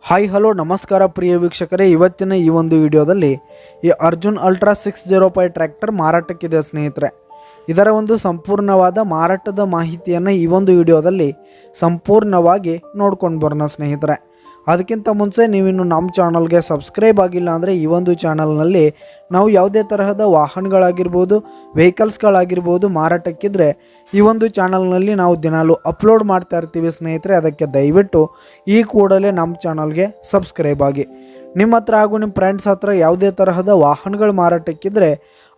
Hi hello ನಮಸ್ಕಾರ ಪ್ರಿಯ ವೀಕ್ಷಕರೇ, ಇವತ್ತಿನ ಈ ಒಂದು ವಿಡಿಯೋದಲ್ಲಿ ಈ ಅರ್ಜುನ್ ಅಲ್ಟ್ರಾ 605 ಟ್ರ್ಯಾಕ್ಟರ್ ಮಾರಾಟಕ್ಕಿದೆ ಸ್ನೇಹಿತರೆ. ಇದರ ಒಂದು ಸಂಪೂರ್ಣವಾದ ಮಾರಾಟದ ಮಾಹಿತಿಯನ್ನು ಈ ಒಂದು ವಿಡಿಯೋದಲ್ಲಿ ಸಂಪೂರ್ಣವಾಗಿ ನೋಡ್ಕೊಂಡು ಬರೋಣ ಸ್ನೇಹಿತರೆ. ಅದಕ್ಕಿಂತ ಮುಂಚೆ ನೀವಿನ್ನು ನಮ್ಮ ಚಾನಲ್ಗೆ ಸಬ್ಸ್ಕ್ರೈಬ್ ಆಗಿಲ್ಲ ಅಂದರೆ ಈ ಒಂದು ಚಾನಲ್ನಲ್ಲಿ ನಾವು ಯಾವುದೇ ತರಹದ ವಾಹನಗಳಾಗಿರ್ಬೋದು, ವೆಹಿಕಲ್ಸ್ಗಳಾಗಿರ್ಬೋದು ಮಾರಾಟಕ್ಕಿದ್ರೆ ಈ ಒಂದು ಚಾನಲ್ನಲ್ಲಿ ನಾವು ದಿನಾಲೂ ಅಪ್ಲೋಡ್ ಮಾಡ್ತಾ ಇರ್ತೀವಿ ಸ್ನೇಹಿತರೆ. ಅದಕ್ಕೆ ದಯವಿಟ್ಟು ಈ ಕೂಡಲೇ ನಮ್ಮ ಚಾನಲ್ಗೆ ಸಬ್ಸ್ಕ್ರೈಬ್ ಆಗಿ. ನಿಮ್ಮ ಹತ್ರ ಹಾಗೂ ನಿಮ್ಮ ಫ್ರೆಂಡ್ಸ್ ಹತ್ರ ಯಾವುದೇ ತರಹದ ವಾಹನಗಳು ಮಾರಾಟಕ್ಕಿದ್ರೆ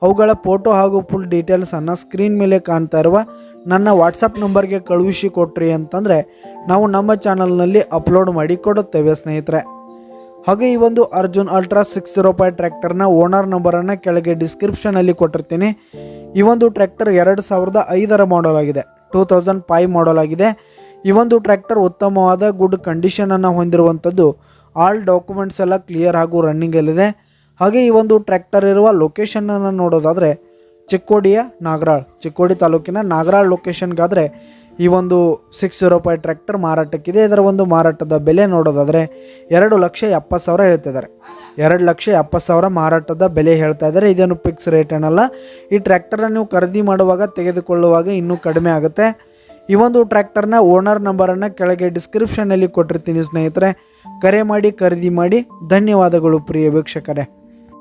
ಅವುಗಳ ಫೋಟೋ ಹಾಗೂ ಫುಲ್ ಡೀಟೇಲ್ಸನ್ನು ಸ್ಕ್ರೀನ್ ಮೇಲೆ ಕಾಣ್ತಾ ಇರುವ ನನ್ನ ವಾಟ್ಸಪ್ ನಂಬರ್ಗೆ ಕಳುಹಿಸಿ ಕೊಟ್ರಿ ಅಂತಂದರೆ ನಾವು ನಮ್ಮ ಚಾನಲ್ನಲ್ಲಿ ಅಪ್ಲೋಡ್ ಮಾಡಿ ಕೊಡುತ್ತೇವೆ ಸ್ನೇಹಿತರೆ. ಹಾಗೆ ಈ ಒಂದು ಅರ್ಜುನ್ ಅಲ್ಟ್ರಾ 605 ಟ್ರ್ಯಾಕ್ಟರ್ನ ಓನರ್ ನಂಬರನ್ನು ಕೆಳಗೆ ಡಿಸ್ಕ್ರಿಪ್ಷನಲ್ಲಿ ಕೊಟ್ಟಿರ್ತೀನಿ. ಈ ಒಂದು ಟ್ರ್ಯಾಕ್ಟರ್ 2005 ಮಾಡಲ್ ಆಗಿದೆ, 2005 ಮಾಡಲ್ ಆಗಿದೆ. ಈ ಒಂದು ಟ್ರ್ಯಾಕ್ಟರ್ ಉತ್ತಮವಾದ ಗುಡ್ ಕಂಡೀಷನನ್ನು ಹೊಂದಿರುವಂಥದ್ದು. ಆಲ್ ಡಾಕ್ಯುಮೆಂಟ್ಸ್ ಎಲ್ಲ ಕ್ಲಿಯರ್ ಹಾಗೂ ರನ್ನಿಂಗಲ್ಲಿದೆ. ಹಾಗೆ ಈ ಒಂದು ಟ್ರ್ಯಾಕ್ಟರ್ ಇರುವ ಲೊಕೇಶನನ್ನು ನೋಡೋದಾದರೆ ಚಿಕ್ಕೋಡಿಯ ನಾಗರಾಳ್, ಚಿಕ್ಕೋಡಿ ತಾಲೂಕಿನ ನಾಗರಾಳ್ ಲೊಕೇಶನ್ಗಾದರೆ ಈ ಒಂದು 605 ಟ್ರ್ಯಾಕ್ಟರ್ ಮಾರಾಟಕ್ಕಿದೆ. ಇದರ ಒಂದು ಮಾರಾಟದ ಬೆಲೆ ನೋಡೋದಾದರೆ 2,70,000 ಹೇಳ್ತಿದ್ದಾರೆ. 2,70,000 ಮಾರಾಟದ ಬೆಲೆ ಹೇಳ್ತಾ ಇದ್ದಾರೆ. ಇದೇನು ಫಿಕ್ಸ್ ರೇಟ್ ಏನಲ್ಲ. ಈ ಟ್ರ್ಯಾಕ್ಟರ್ನ ನೀವು ಖರೀದಿ ಮಾಡುವಾಗ ತೆಗೆದುಕೊಳ್ಳುವಾಗ ಇನ್ನೂ ಕಡಿಮೆ ಆಗುತ್ತೆ. ಈ ಒಂದು ಟ್ರ್ಯಾಕ್ಟರ್ನ ಓನರ್ ನಂಬರನ್ನು ಕೆಳಗೆ ಡಿಸ್ಕ್ರಿಪ್ಷನಲ್ಲಿ ಕೊಟ್ಟಿರ್ತೀನಿ ಸ್ನೇಹಿತರೆ. ಕರೆ ಮಾಡಿ ಖರೀದಿ ಮಾಡಿ. ಧನ್ಯವಾದಗಳು ಪ್ರಿಯ ವೀಕ್ಷಕರೇ.